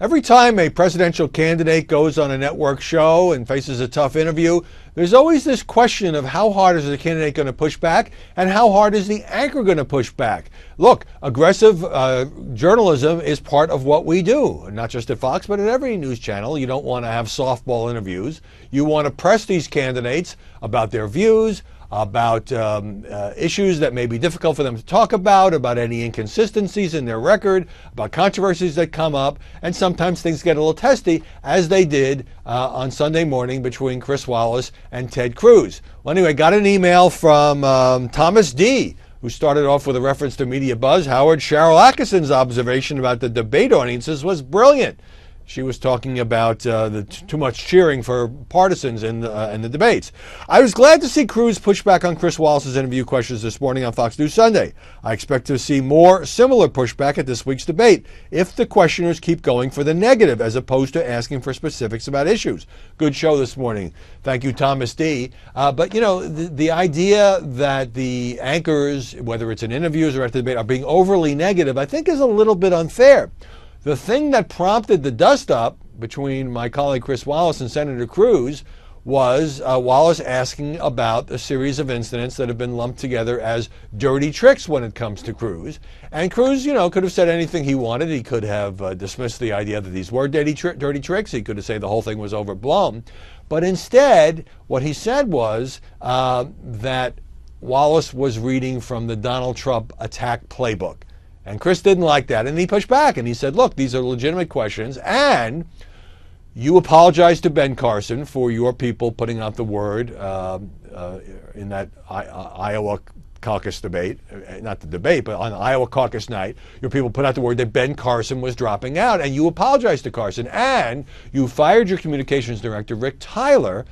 Every time a presidential candidate goes on a network show and faces a tough interview, there's always this question of how hard is the candidate going to push back and how hard is the anchor going to push back. Look, aggressive journalism is part of what we do, not just at Fox, but at every news channel. You don't want to have softball interviews. You want to press these candidates about their views, about issues that may be difficult for them to talk about any inconsistencies in their record, about controversies that come up, and sometimes things get a little testy, as they did on Sunday morning between Chris Wallace and Ted Cruz. Well, anyway, got an email from Thomas D., who started off with a reference to media buzz. Howard, Cheryl Atkinson's observation about the debate audiences was brilliant. She was talking about too much cheering for partisans in the debates. I was glad to see Cruz push back on Chris Wallace's interview questions this morning on Fox News Sunday. I expect to see more similar pushback at this week's debate if the questioners keep going for the negative as opposed to asking for specifics about issues. Good show this morning. Thank you, Thomas D. But, you know, the idea that the anchors, whether it's in interviews or at the debate, are being overly negative, I think is a little bit unfair. The thing that prompted the dust-up between my colleague Chris Wallace and Senator Cruz was Wallace asking about a series of incidents that have been lumped together as dirty tricks when it comes to Cruz. And Cruz, you know, could have said anything he wanted. He could have dismissed the idea that these were dirty tricks. He could have said the whole thing was overblown. But instead, what he said was that Wallace was reading from the Donald Trump attack playbook. And Chris didn't like that, and he pushed back, and he said, look, these are legitimate questions, and you apologize to Ben Carson for your people putting out the word in that Iowa caucus debate, not the debate, but on Iowa caucus night, your people put out the word that Ben Carson was dropping out, and you apologized to Carson, and you fired your communications director, Rick Tyler,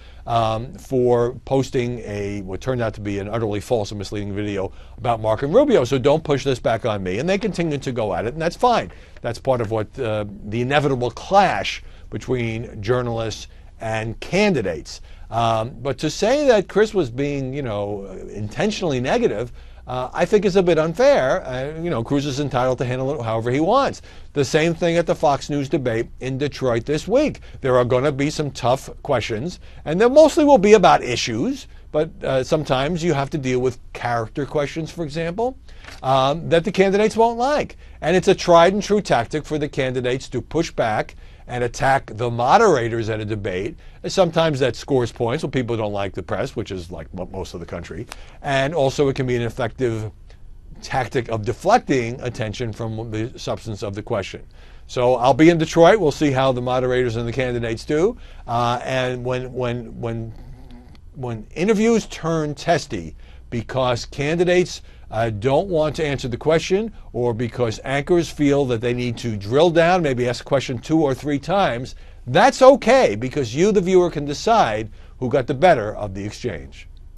for posting what turned out to be an utterly false and misleading video about Marco Rubio. So don't push this back on me. And they continued to go at it, and that's fine. That's part of what the inevitable clash between journalists and candidates. But to say that Chris was being, you know, intentionally negative, I think is a bit unfair. You know, Cruz is entitled to handle it however he wants. The same thing at the Fox News debate in Detroit this week. There are going to be some tough questions, and they mostly will be about issues, but sometimes you have to deal with character questions, for example, that the candidates won't like. And it's a tried and true tactic for the candidates to push back and attack the moderators at a debate. Sometimes that scores points when people don't like the press, which is like most of the country. And also it can be an effective tactic of deflecting attention from the substance of the question. So I'll be in Detroit. We'll see how the moderators and the candidates do. And when interviews turn testy because candidates don't want to answer the question, or because anchors feel that they need to drill down, maybe ask a question 2 or 3 times, that's okay, because you, the viewer, can decide who got the better of the exchange.